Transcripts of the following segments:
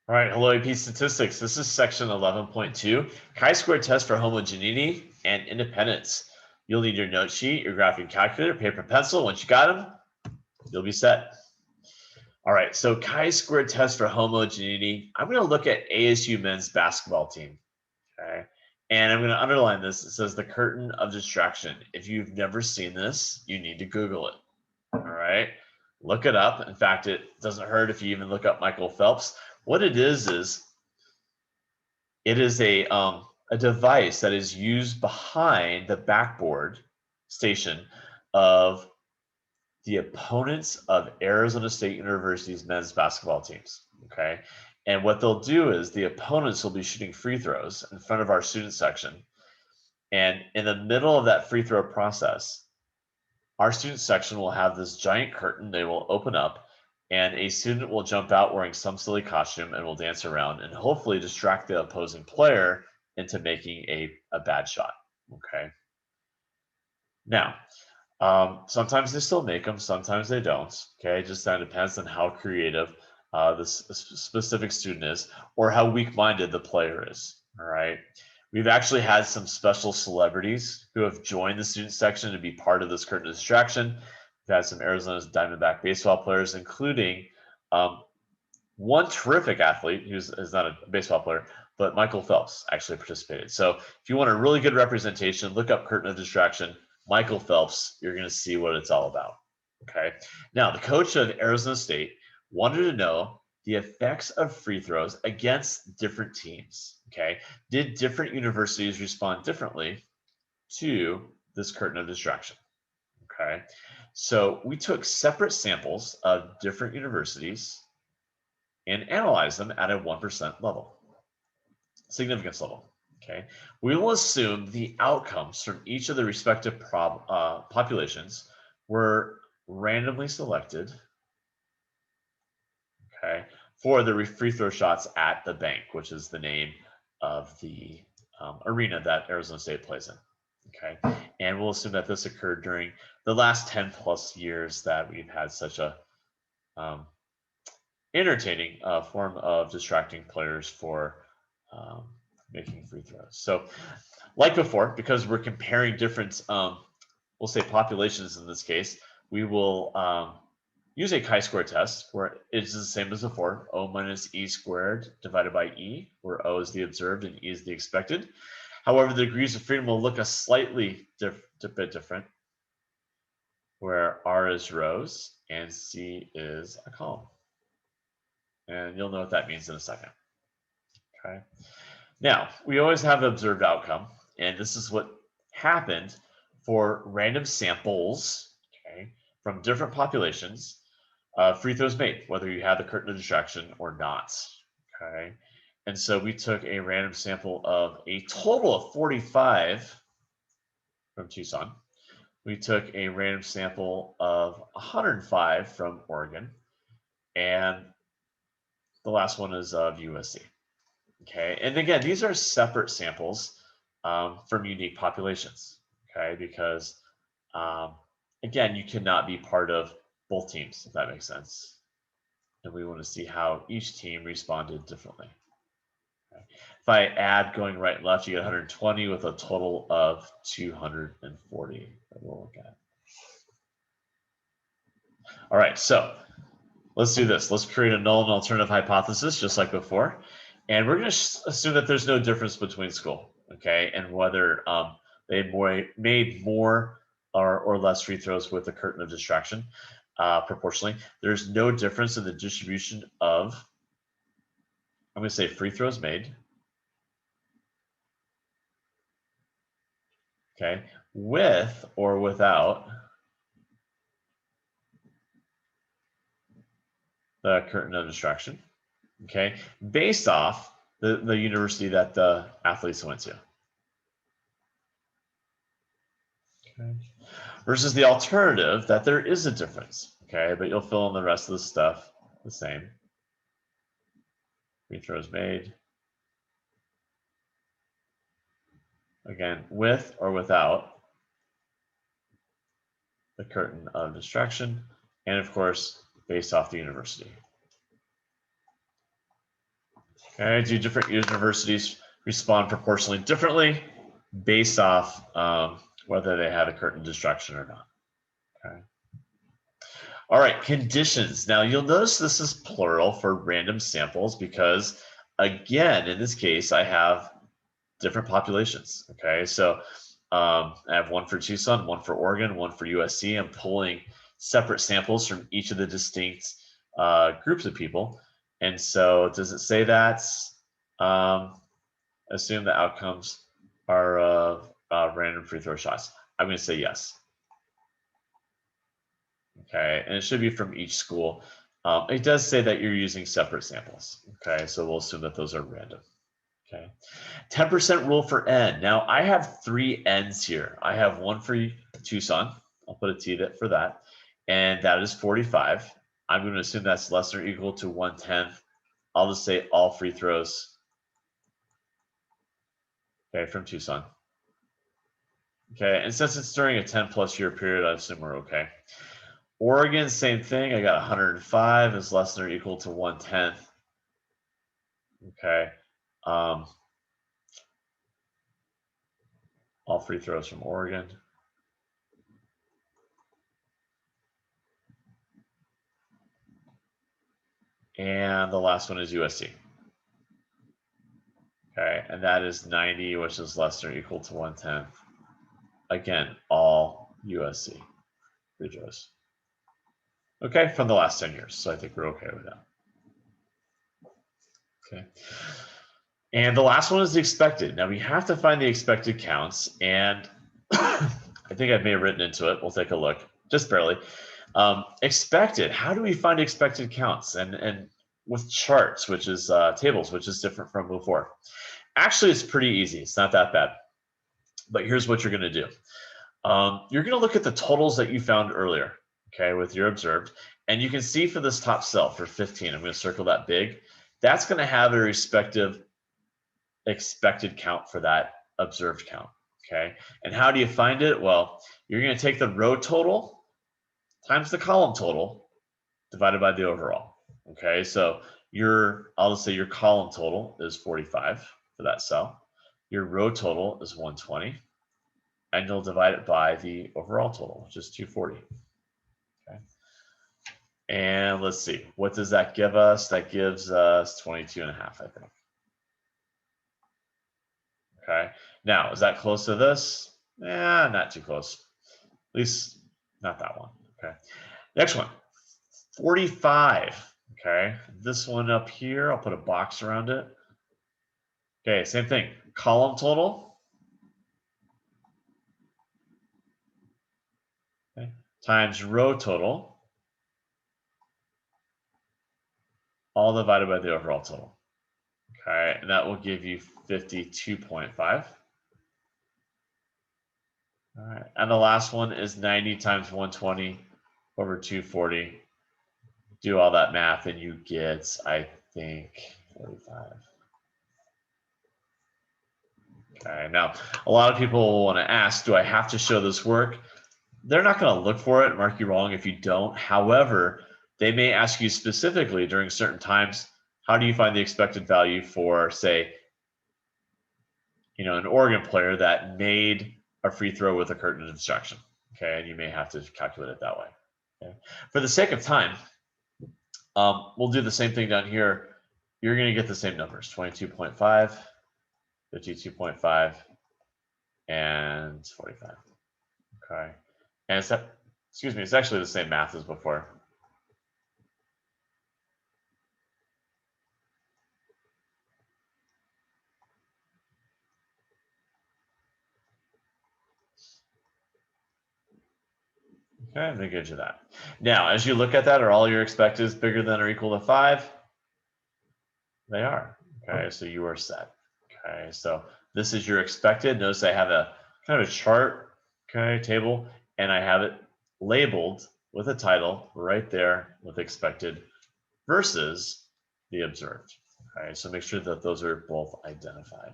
All right, hello AP Statistics. This is section 11.2, chi-square test for homogeneity and independence. You'll need your note sheet, your graphing calculator, paper, pencil. Once you got them, you'll be set. All right, so chi-square test for homogeneity. I'm going to look at ASU men's basketball team, okay? And I'm going to underline this. It says the curtain of distraction. If you've never seen this, you need to Google it, all right? Look it up. In fact, it doesn't hurt if you even look up Michael Phelps. What it is it is a device that is used behind the backboard station of the opponents of Arizona State University's men's basketball teams. Okay. And what they'll do is the opponents will be shooting free throws in front of our student section. And in the middle of that free throw process, our student section will have this giant curtain. They will open up, and a student will jump out wearing some silly costume and will dance around and hopefully distract the opposing player into making a bad shot. Okay. Now, sometimes they still make them, sometimes they don't. Okay, it just kind of depends on how creative this specific student is or how weak-minded the player is. All right. We've actually had some special celebrities who have joined the student section to be part of this curtain of distraction. We've had some Arizona Diamondback baseball players, including one terrific athlete who's is not a baseball player, but Michael Phelps actually participated. So if you want a really good representation, look up curtain of distraction. Michael Phelps, you're going to see what it's all about. Okay. Now, the coach of Arizona State wanted to know the effects of free throws against different teams. Okay. Did different universities respond differently to this curtain of distraction? Okay. So we took separate samples of different universities and analyzed them at a 1% level, significance level. Okay, we will assume the outcomes from each of the respective populations were randomly selected, okay, for the free throw shots at the bank, which is the name of the arena that Arizona State plays in. Okay, and we'll assume that this occurred during the last 10 plus years that we've had such a entertaining form of distracting players for um, making free throws. So, like before, because we're comparing different, we'll say populations in this case, we will use a chi-square test where it's the same as before, O minus E squared divided by E, where O is the observed and E is the expected. However, the degrees of freedom will look a slightly bit different, where R is rows and C is a column. And you'll know what that means in a second. Okay. Now, we always have an observed outcome, and this is what happened for random samples, okay, from different populations, free throws made, whether you had the curtain of distraction or not. Okay. And so we took a random sample of a total of 45 from Tucson. We took a random sample of 105 from Oregon, and the last one is of USC. Okay, and again, these are separate samples from unique populations. Okay, because again, you cannot be part of both teams, if that makes sense. And we want to see how each team responded differently. Okay. If I add going right and left, you get 120 with a total of 240 that we'll look at. All right, so let's do this. Let's create a null and alternative hypothesis, just like before. And we're going to assume that there's no difference between school, okay, and whether they made more or less free throws with the curtain of distraction proportionally. There's no difference in the distribution of, I'm going to say free throws made, okay, with or without the curtain of distraction, okay, based off the university that the athletes went to. Okay. Versus the alternative that there is a difference, okay, but you'll fill in the rest of the stuff the same. Free throws made. Again, with or without the curtain of distraction, and of course, based off the university. Okay, do different universities respond proportionally differently based off whether they had a curtain destruction or not. Okay. All right, conditions. Now you'll notice this is plural for random samples because, again, in this case, I have different populations. Okay, so I have one for Tucson, one for Oregon, one for USC. I'm pulling separate samples from each of the distinct groups of people. And so does it say that? Assume the outcomes are random free throw shots. I'm going to say yes. Okay, and it should be from each school. It does say that you're using separate samples. Okay, so we'll assume that those are random. Okay, 10% rule for N. Now I have 3 N's here. I have one for Tucson. I'll put a T for that, and that is 45. I'm going to assume that's less than or equal to 1/10. I'll just say all free throws. Okay, from Tucson. Okay, and since it's during a 10+ year period, I assume we're okay. Oregon, same thing. I got 105 is less than or equal to 1/10. Okay. All free throws from Oregon. And the last one is USC. Okay, and that is 90, which is less than or equal to 1/10. Again, all USC free throws. Okay, from the last 10 years. So I think we're okay with that. Okay. And the last one is the expected. Now we have to find the expected counts, and I think I may have written into it. We'll take a look, just barely. Expected. How do we find expected counts? And with charts, which is tables, which is different from before. Actually, it's pretty easy. It's not that bad. But here's what you're going to do. You're going to look at the totals that you found earlier, okay, with your observed. And you can see for this top cell for 15, I'm going to circle that big. That's going to have a respective expected count for that observed count, okay? And how do you find it? Well, you're going to take the row total times the column total divided by the overall, okay? So I'll just say your column total is 45 for that cell. Your row total is 120, and you'll divide it by the overall total, which is 240. Okay. And let's see, what does that give us? That gives us 22.5, I think. Okay. Now, is that close to this? Yeah, not too close. At least not that one. Okay. Next one, 45. Okay. This one up here, I'll put a box around it. Okay, same thing. Column total. Okay. Times row total. All divided by the overall total. Okay, and that will give you 52.5. All right, and the last one is 90 times 120 over 240. Do all that math and you get, I think, 45. Okay, now a lot of people will want to ask, do I have to show this work? They're not going to look for it, mark you wrong if you don't. However, they may ask you specifically during certain times, how do you find the expected value for, say, an Oregon player that made a free throw with a curtain destruction? Okay, and you may have to calculate it that way. Okay, for the sake of time, we'll do the same thing down here. You're going to get the same numbers: 22.5, 52.5, and 45. Okay, and it's actually the same math as before. Okay, I'm going to get you that. Now, as you look at that, are all your expecteds bigger than or equal to 5? They are. Okay, so you are set. Okay, so this is your expected. Notice I have a kind of a chart, okay, table, and I have it labeled with a title right there with expected versus the observed. Okay, so make sure that those are both identified.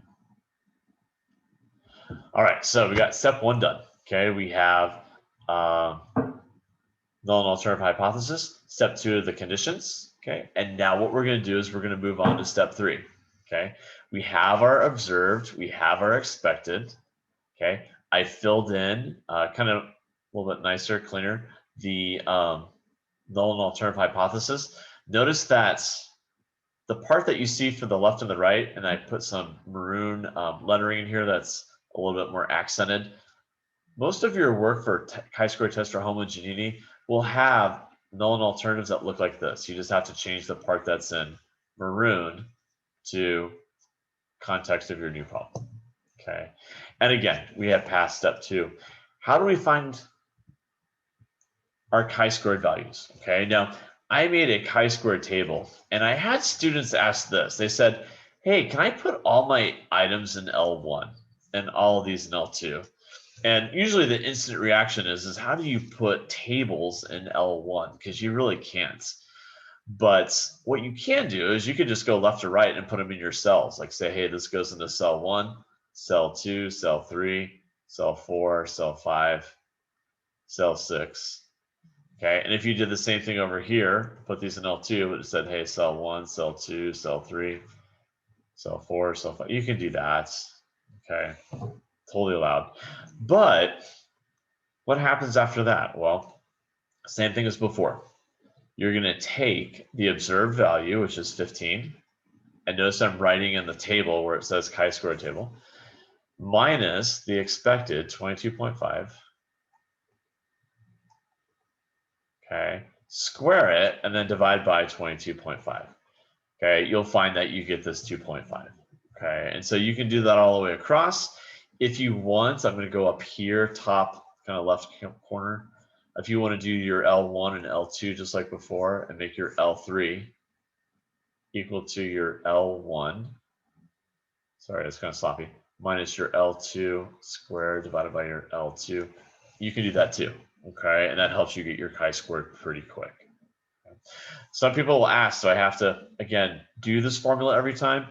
All right, so we got step 1 done. Okay, we have null and alternative hypothesis. Step 2 of the conditions. Okay, and now what we're going to do is we're going to move on to step 3. Okay, we have our observed, we have our expected. Okay, I filled in kind of a little bit nicer, cleaner, the null and alternative hypothesis. Notice that the part that you see for the left and the right, and I put some maroon lettering in here that's a little bit more accented. Most of your work for chi-square test for homogeneity will have null and alternatives that look like this. You just have to change the part that's in maroon to context of your new problem. Okay, and again, we have passed step 2. How do we find our chi-squared values? Okay, now I made a chi-squared table, and I had students ask this. They said, hey, can I put all my items in L1 and all of these in L2? And usually the instant reaction is how do you put tables in L1? Because you really can't. But what you can do is you can just go left to right and put them in your cells. Like say, hey, this goes into cell 1, cell 2, cell 3, cell 4, cell 5, cell 6. Okay, and if you did the same thing over here, put these in L2, but it said, hey, cell 1, cell 2, cell 3, cell 4, cell 5. You can do that. Okay, totally allowed. But what happens after that? Well, same thing as before. You're going to take the observed value, which is 15, and notice I'm writing in the table where it says chi-square table, minus the expected 22.5. Okay, square it and then divide by 22.5. Okay, you'll find that you get this 2.5. Okay, and so you can do that all the way across. If you want, I'm going to go up here, top kind of left corner. If you want to do your L1 and L2 just like before and make your L3 equal to your L1, sorry, that's kind of sloppy, minus your L2 squared divided by your L2, you can do that too, okay? And that helps you get your chi-squared pretty quick. Okay. Some people will ask, do I have to, again, do this formula every time?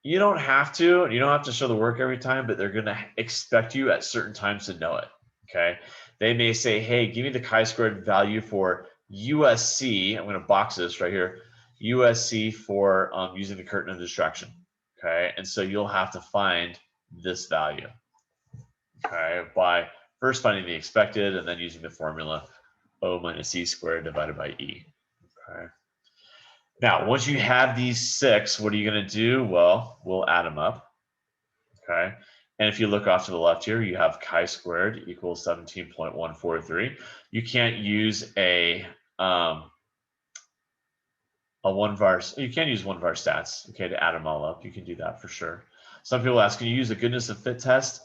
You don't have to, and you don't have to show the work every time, but they're going to expect you at certain times to know it, okay? They may say, hey, give me the chi-squared value for USC. I'm going to box this right here. USC for using the curtain of distraction, okay? And so you'll have to find this value, okay, by first finding the expected and then using the formula O minus E squared divided by E, okay? Now, once you have these 6, what are you going to do? Well, we'll add them up, okay? And if you look off to the left here, you have chi-squared equals 17.143. You can't use a one var. You can use one var stats, okay, to add them all up. You can do that for sure. Some people ask, can you use a goodness of fit test?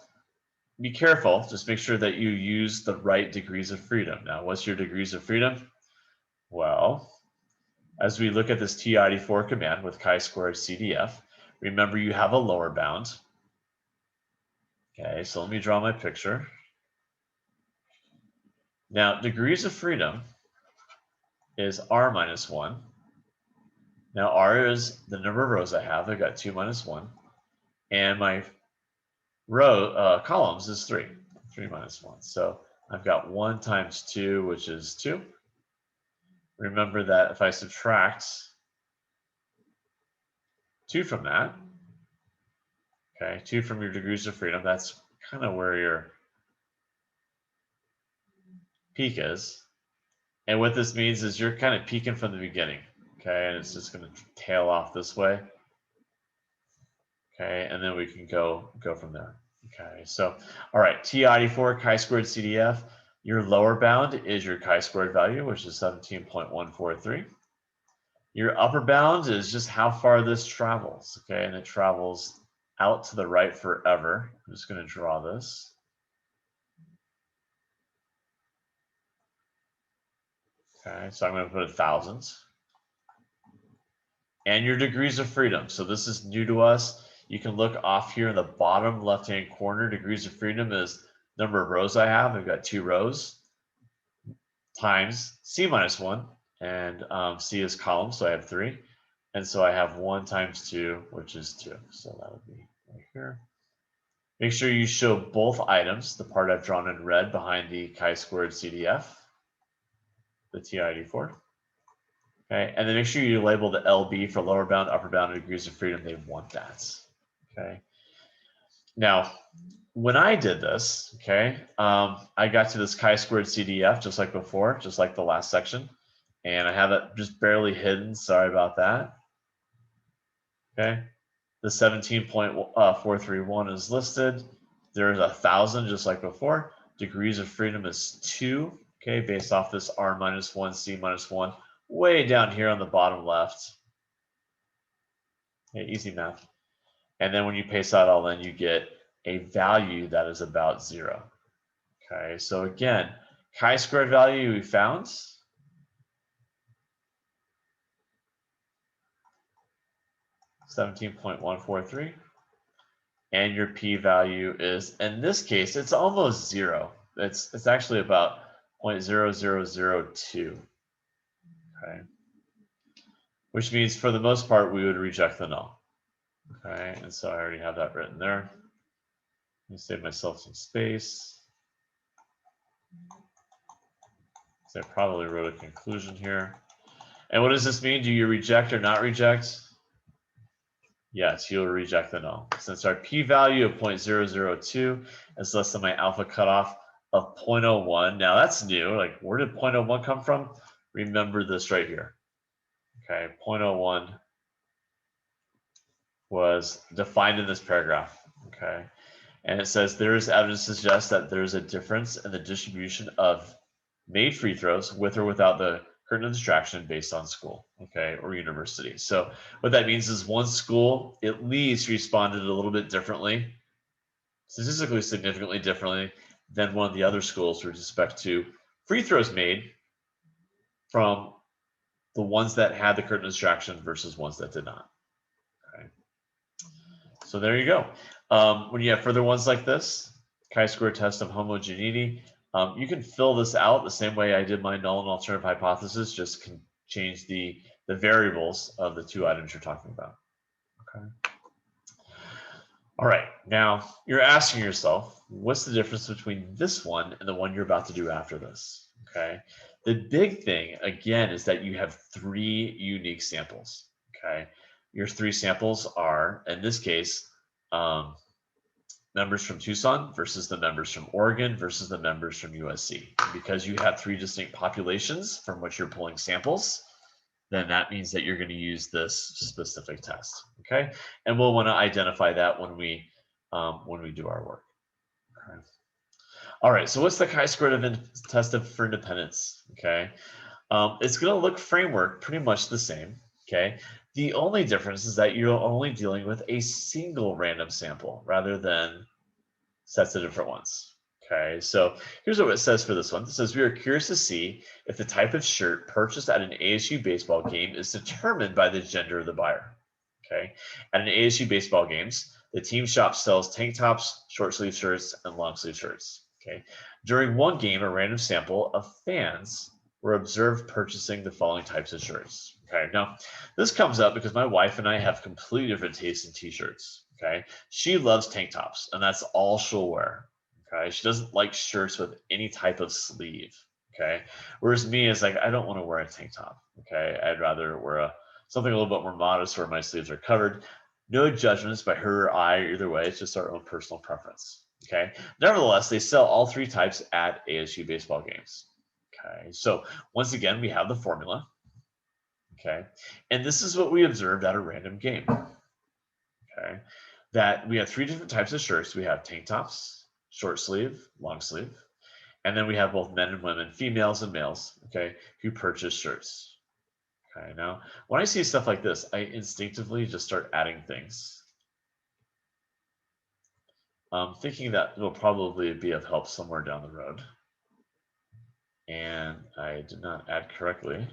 Be careful. Just make sure that you use the right degrees of freedom. Now, what's your degrees of freedom? Well, as we look at this TI-84 command with chi-squared Cdf, remember you have a lower bound. Okay, so let me draw my picture. Now, degrees of freedom is r minus 1. Now, r is the number of rows I have. I've got 2 minus 1. And my columns is 3. 3 minus 1. So I've got 1 times 2, which is 2. Remember that if I subtract 2 from that, okay, 2 from your degrees of freedom, that's kind of where your peak is. And what this means is you're kind of peaking from the beginning, okay, and it's just going to tail off this way, okay, and then we can go from there, okay. So, all right, TI-84 chi-squared Cdf, your lower bound is your chi-squared value, which is 17.143. Your upper bound is just how far this travels, okay, and it travels out to the right forever. I'm just going to draw this. Okay, so I'm going to put thousands. And your degrees of freedom. So this is new to us. You can look off here in the bottom left-hand corner. Degrees of freedom is number of rows I have. I've got 2 rows times C minus 1. And C is column, so I have 3. And so I have 1 times 2, which is 2. So that would be right here. Make sure you show both items, the part I've drawn in red behind the chi-squared Cdf, the TI-84. Okay, and then make sure you label the LB for lower bound, upper bound, and degrees of freedom. They want that. Okay. Now, when I did this, okay, I got to this chi-squared CDF just like before, just like the last section, and I have it just barely hidden. Sorry about that. Okay, the 17.431 is listed. There's 1,000 just like before. Degrees of freedom is 2. Okay, based off this R minus 1, C minus 1, way down here on the bottom left. Okay, easy math. And then when you paste that all in, you get a value that is about 0. Okay, so again, chi-squared value we found. (17.143), and your p-value is, in this case, it's almost 0. It's actually about 0.0002. Okay, which means for the most part we would reject the null. Okay, and so I already have that written there. Let me save myself some space. So I probably wrote a conclusion here. And what does this mean? Do you reject or not reject? Yes, you'll reject the null. Since our p-value of 0.002 is less than my alpha cutoff of 0.01. Now that's new. Like, where did 0.01 come from? Remember this right here. Okay, 0.01 was defined in this paragraph. Okay, and it says there is evidence to suggest that there is a difference in the distribution of made free throws with or without the curtain of distraction based on school, okay, or university. So what that means is one school at least responded a little bit differently, statistically significantly differently than one of the other schools with respect to free throws made from the ones that had the curtain of distraction versus ones that did not. Okay. So there you go. When you have further ones like this, chi-square test of homogeneity, you can fill this out the same way I did my null and alternative hypothesis, just can change the variables of the two items you're talking about. Okay. All right, now you're asking yourself, what's the difference between this one and the one you're about to do after this? Okay. The big thing, again, is that you have 3 unique samples. Okay. Your 3 samples are, in this case, members from Tucson versus the members from Oregon versus the members from USC. Because you have 3 distinct populations from which you're pulling samples, then that means that you're going to use this specific test. Okay, and we'll want to identify that when we do our work. Okay. All right. So what's the chi-squared test for independence? Okay, it's going to look framework pretty much the same. Okay. The only difference is that you're only dealing with a single random sample rather than sets of different ones. Okay, so here's what it says for this one. It says, we are curious to see if the type of shirt purchased at an ASU baseball game is determined by the gender of the buyer. Okay, at an ASU baseball games, the team shop sells tank tops, short sleeve shirts, and long sleeve shirts. Okay, during one game, a random sample of fans were observed purchasing the following types of shirts. Okay, now this comes up because my wife and I have completely different tastes in t-shirts. Okay, she loves tank tops, and that's all she'll wear. Okay, she doesn't like shirts with any type of sleeve. Okay, whereas me is like, I don't want to wear a tank top. Okay, I'd rather wear something a little bit more modest where my sleeves are covered. No judgments by her or I either way. It's just our own personal preference. Okay, nevertheless, they sell all 3 types at ASU baseball games. Okay, so once again, we have the formula. Okay, and this is what we observed at a random game. Okay, that we have 3 different types of shirts. We have tank tops, short sleeve, long sleeve, and then we have both men and women, females and males, okay, who purchase shirts. Okay, now when I see stuff like this, I instinctively just start adding things. Thinking that will probably be of help somewhere down the road. And I did not add correctly.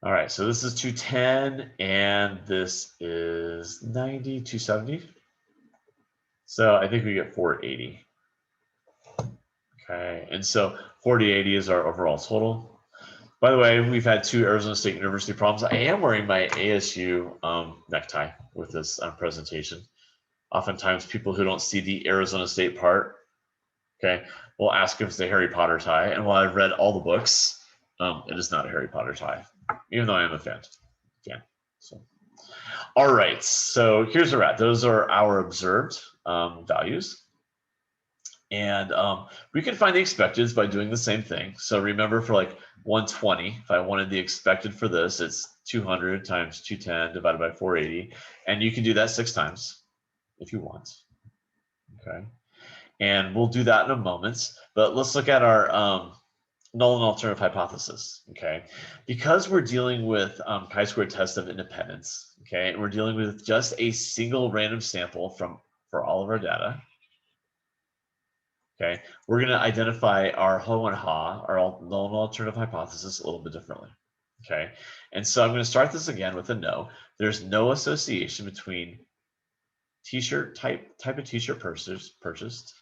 All right, so this is 210 and this is 90, 270. So I think we get 480. Okay, and so 4080 is our overall total. By the way, we've had 2 Arizona State University problems. I am wearing my ASU necktie with this presentation. Oftentimes people who don't see the Arizona State part, okay, will ask if it's a Harry Potter tie. And while I've read all the books, it is not a Harry Potter tie, even though I am a fan. So, all right, so here's where we're at. Those are our observed values. And we can find the expected by doing the same thing. So remember, for like 120, if I wanted the expected for this, it's 200 times 210 divided by 480. And you can do that 6 times if you want. Okay. And we'll do that in a moment. But let's look at our null and alternative hypothesis. Okay. Because we're dealing with chi-square test of independence. Okay. And we're dealing with just a single random sample for all of our data. Okay, we're going to identify our Ho and Ha, our null and alternative hypothesis, a little bit differently. Okay, and so I'm going to start this again with a no. There's no association between t-shirt type of t-shirt purchased.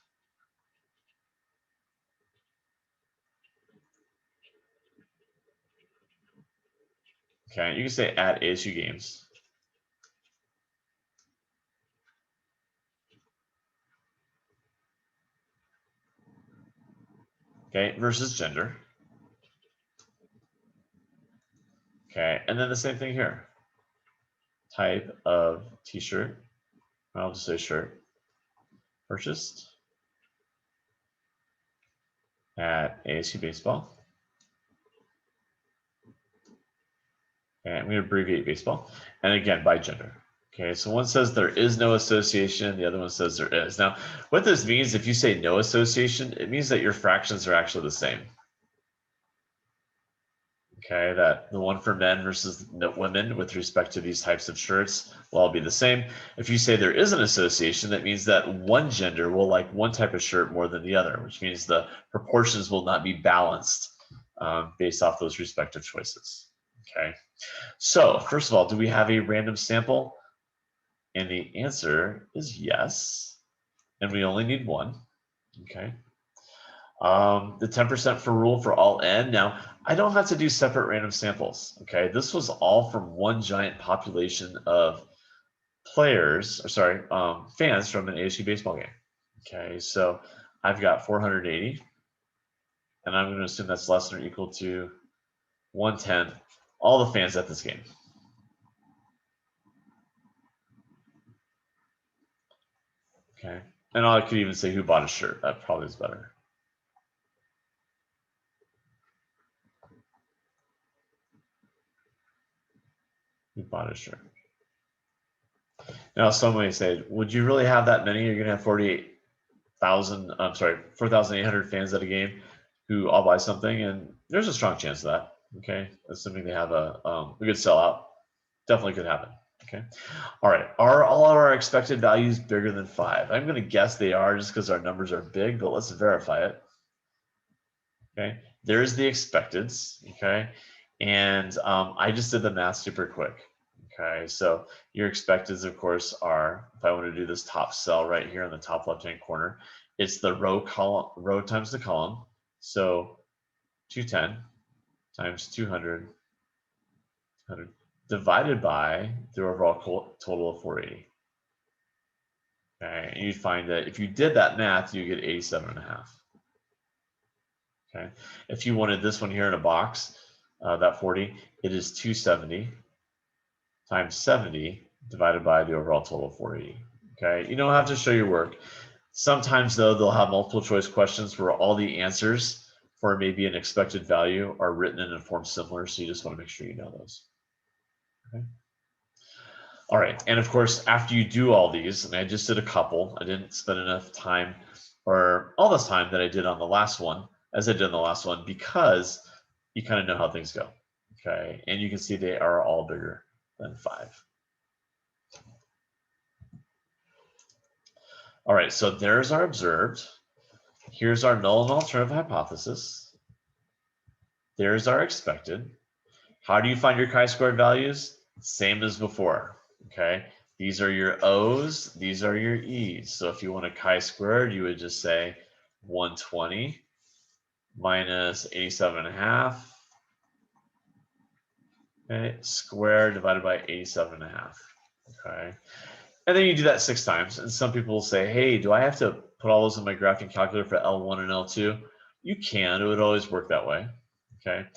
Okay, you can say at ASU Games. Okay, versus gender. Okay, and then the same thing here. Type of t-shirt, I'll just say shirt, purchased at ASU Baseball. Okay, I'm going to abbreviate baseball. And again, by gender. Okay, so one says there is no association, the other one says there is. Now, what this means, if you say no association, it means that your fractions are actually the same. Okay, that the one for men versus women with respect to these types of shirts will all be the same. If you say there is an association, that means that one gender will like one type of shirt more than the other, which means the proportions will not be balanced based off those respective choices. Okay, so first of all, do we have a random sample? And the answer is yes. And we only need one. Okay. The 10% for rule for all n. Now, I don't have to do separate random samples. Okay. This was all from one giant population of players, or sorry, fans from an ASU baseball game. Okay. So I've got 480. And I'm going to assume that's less than or equal to 1/10, all the fans at this game. Okay. And I could even say who bought a shirt. That probably is better. Who bought a shirt? Now, somebody say, would you really have that many? You're going to have 4,800 fans at a game who all buy something, and there's a strong chance of that. Okay, assuming they have a good sellout, definitely could happen. Okay, all right. Are all of our expected values bigger than 5? I'm going to guess they are, just because our numbers are big, but let's verify it. Okay, there's the expecteds. Okay, and I just did the math super quick. Okay, so your expecteds, of course, are, if I want to do this top cell right here in the top left-hand corner, it's the row times the column. So 210 times 200 divided by the overall total of 480. Okay, and you'd find that if you did that math, you get 87.5. Okay, if you wanted this one here in a box, that 40, it is 270 times 70 divided by the overall total of 480. Okay, you don't have to show your work. Sometimes, though, they'll have multiple choice questions where all the answers for maybe an expected value are written in a form similar, so you just want to make sure you know those. Okay. All right, and of course, after you do all these, and I just did a couple, I didn't spend enough time or all this time that I did on the last one, as I did on the last one, because you kind of know how things go. Okay, and you can see they are all bigger than 5. All right, so there's our observed. Here's our null and alternative hypothesis. There's our expected. How do you find your chi-squared values? Same as before, okay? These are your O's, these are your E's. So if you want a chi-squared, you would just say 120 minus 87.5, okay, squared divided by 87.5, okay? And then you do that 6 times. And some people will say, hey, do I have to put all those in my graphing calculator for L1 and L2? You can. It would always work that way. Okay.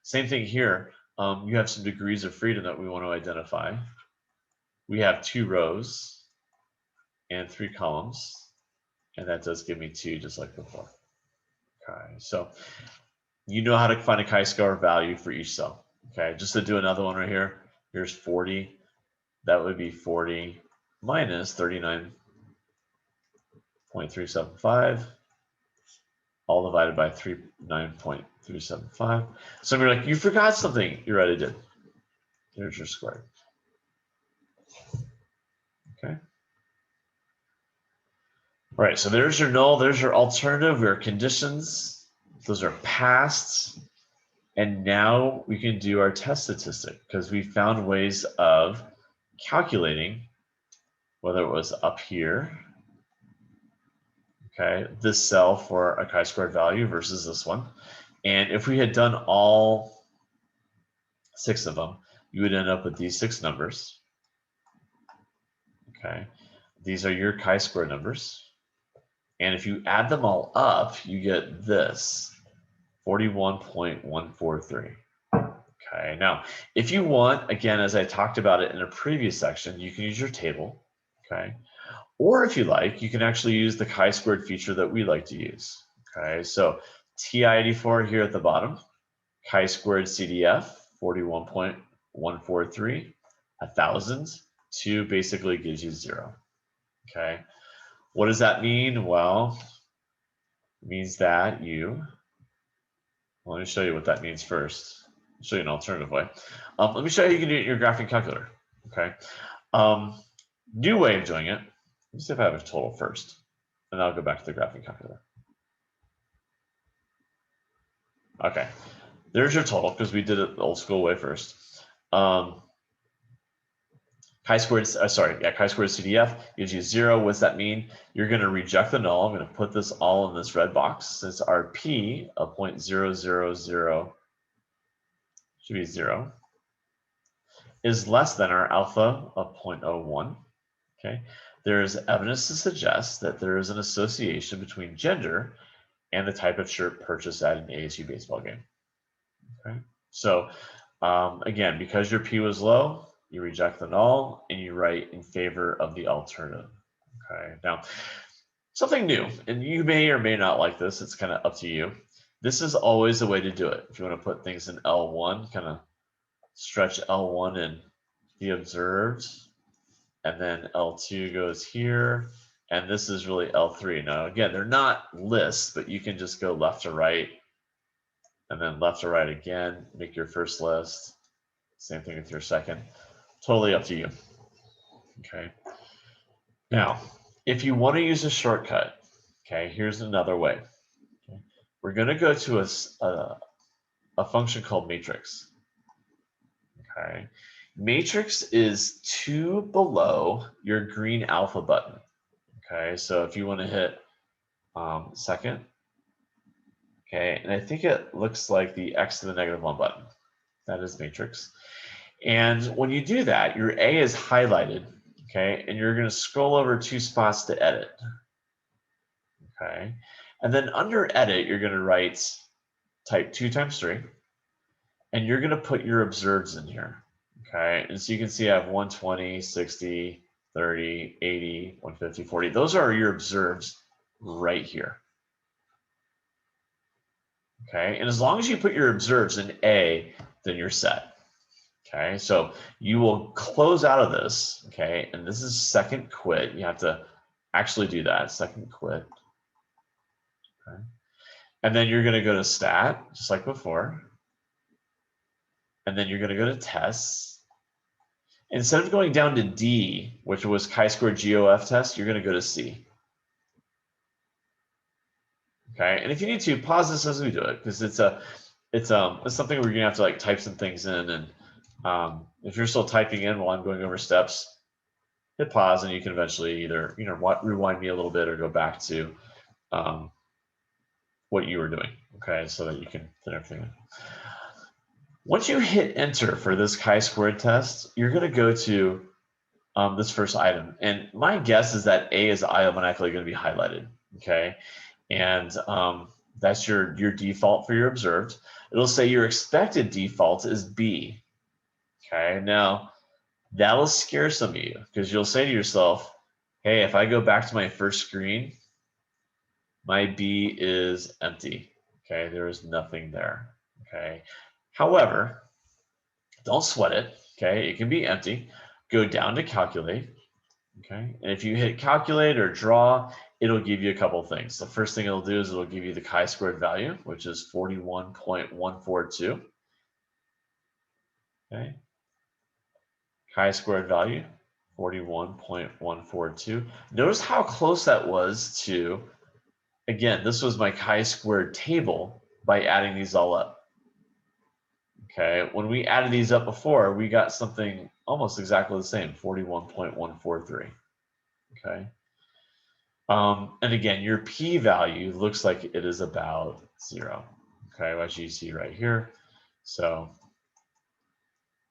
Same thing here. You have some degrees of freedom that we want to identify. We have 2 rows and 3 columns. And that does give me 2, just like before. Okay. So you know how to find a chi-square value for each cell. Okay. Just to do another one right here. Here's 40. That would be 40 minus 39.375, all divided by 9.375. So you're like, you forgot something. You're right, I did. Here's your square. Okay. All right, so there's your null, there's your alternative, your conditions. Those are passed. And now we can do our test statistic because we found ways of calculating whether it was up here, okay, this cell for a chi-squared value versus this one. And if we had done all 6 of them, you would end up with these 6 numbers. Okay, these are your chi-square numbers. And if you add them all up, you get this, 41.143. Okay, now, if you want, again, as I talked about it in a previous section, you can use your table, okay? Or if you like, you can actually use the chi-squared feature that we like to use, okay? So TI-84 here at the bottom, chi-squared CDF, 41.143, 1,000, 2 basically gives you 0, okay? What does that mean? Well, it means that let me show you what that means first. I'll show you an alternative way. Let me show you how you can do it in your graphing calculator, okay? New way of doing it. Let me see if I have a total first, and I'll go back to the graphing calculator. Okay, there's your total because we did it the old school way first. Chi-squared CDF gives you 0. What's that mean? You're going to reject the null. I'm going to put this all in this red box since our P of 0.000 should be 0 is less than our alpha of 0.01. Okay, there is evidence to suggest that there is an association between gender and the type of shirt purchased at an ASU baseball game. Okay, so again, because your P was low, you reject the null and you write in favor of the alternative. Okay, now something new, and you may or may not like this, it's kind of up to you. This is always a way to do it. If you want to put things in L1, kind of stretch L1 and the observed, and then L2 goes here, and this is really L3. Now, again, they're not lists, but you can just go left to right, and then left to right again, make your first list. Same thing with your second. Totally up to you. Okay. Now, if you want to use a shortcut, okay, here's another way. Okay. We're going to go to a function called matrix. Okay. Matrix is 2 below your green alpha button. Okay, so if you want to hit second, okay, and I think it looks like the x to the -1 button. That is matrix. And when you do that, your A is highlighted, okay, and you're going to scroll over 2 spots to edit. Okay, and then under edit, you're going to type 2 times 3, and you're going to put your observeds in here. Okay, and so you can see I have 120, 60, 30, 80, 150, 40. Those are your observeds right here. Okay, and as long as you put your observeds in A, then you're set. Okay, so you will close out of this, okay, and this is second quit. You have to actually do that, second quit. Okay, and then you're going to go to stat, just like before, and then you're going to go to tests. Instead of going down to D, which was chi-squared GOF test, you're going to go to C. Okay, and if you need to, pause this as we do it, because it's something where you're gonna have to like type some things in, and if you're still typing in while I'm going over steps, hit pause, and you can eventually either rewind me a little bit or go back to what you were doing. Okay, so that you can fit everything in. Once you hit enter for this chi-squared test, you're gonna go to this first item. And my guess is that A is automatically going to be highlighted, okay? And that's your default for your observed. It'll say your expected default is B, okay? Now, that'll scare some of you because you'll say to yourself, hey, if I go back to my first screen, my B is empty, okay? There is nothing there, okay? However, don't sweat it, okay? It can be empty. Go down to calculate, okay? And if you hit calculate or draw, it'll give you a couple of things. The first thing it'll do is it'll give you the chi-squared value, which is 41.142, okay? Chi-squared value, 41.142. Notice how close that was to, again, this was my chi-squared table by adding these all up. Okay, when we added these up before, we got something almost exactly the same, 41.143. Okay. And again, your p-value looks like it is about 0. Okay, as you see right here. So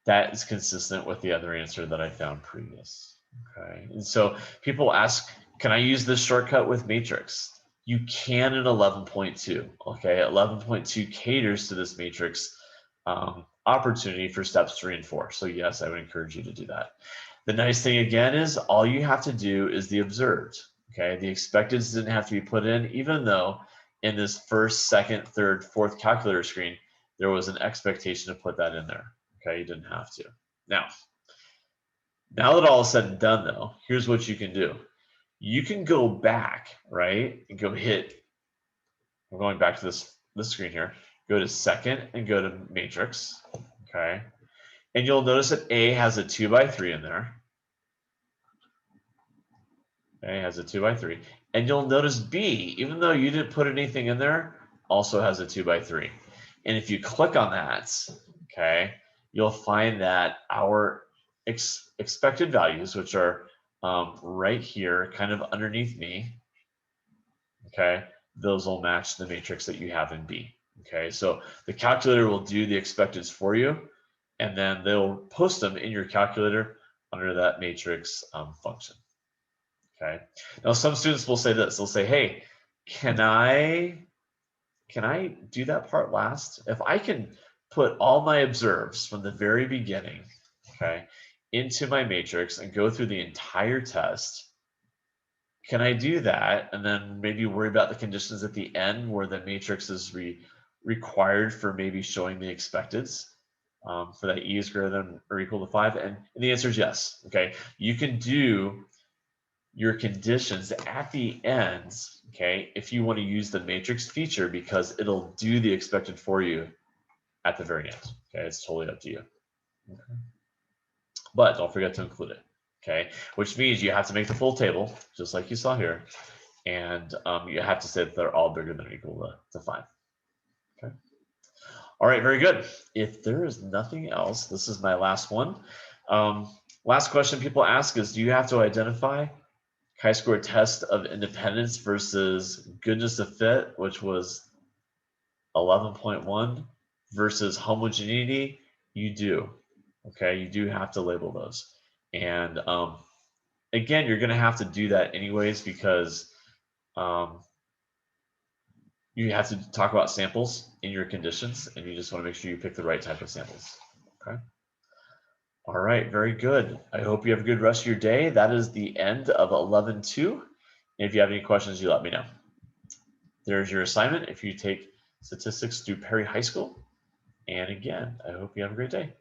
that is consistent with the other answer that I found previous. Okay, and so people ask, can I use this shortcut with matrix? You can in 11.2. Okay, 11.2 caters to this matrix opportunity for steps 3 and 4. So yes, I would encourage you to do that. The nice thing again is all you have to do is the observed. Okay, the expecteds didn't have to be put in, even though in this first, second, third, fourth calculator screen, there was an expectation to put that in there. Okay, you didn't have to. Now that all is said and done though, here's what you can do. You can go back, right, and go hit, I'm going back to this screen here, go to second and go to matrix, okay? And you'll notice that A has a 2 by 3 in there. A has a 2 by 3. And you'll notice B, even though you didn't put anything in there, also has a 2 by 3. And if you click on that, okay, you'll find that our expected values, which are right here, kind of underneath me, okay, those will match the matrix that you have in B. Okay, so the calculator will do the expecteds for you, and then they'll post them in your calculator under that matrix function. Okay. Now some students will say this. They'll say, "Hey, can I do that part last? If I can put all my observes from the very beginning, okay, into my matrix and go through the entire test, can I do that and then maybe worry about the conditions at the end where the matrix is required for maybe showing the expecteds for that e is greater than or equal to 5?" And the answer is yes. Okay, you can do your conditions at the end, okay, if you want to use the matrix feature, because it'll do the expected for you at the very end. Okay, it's totally up to you. Okay. But don't forget to include it. Okay, which means you have to make the full table, just like you saw here, and you have to say that they're all bigger than or equal to 5. Okay. All right, very good. If there is nothing else, this is my last one. Last question people ask is, do you have to identify chi-square test of independence versus goodness of fit, which was 11.1, versus homogeneity? You do. Okay, you do have to label those. And again, you're going to have to do that anyways, because you have to talk about samples in your conditions, and you just want to make sure you pick the right type of samples. Okay. All right, very good. I hope you have a good rest of your day. That is the end of 11.2. And if you have any questions, you let me know. There's your assignment if you take statistics through Perry High School. And again, I hope you have a great day.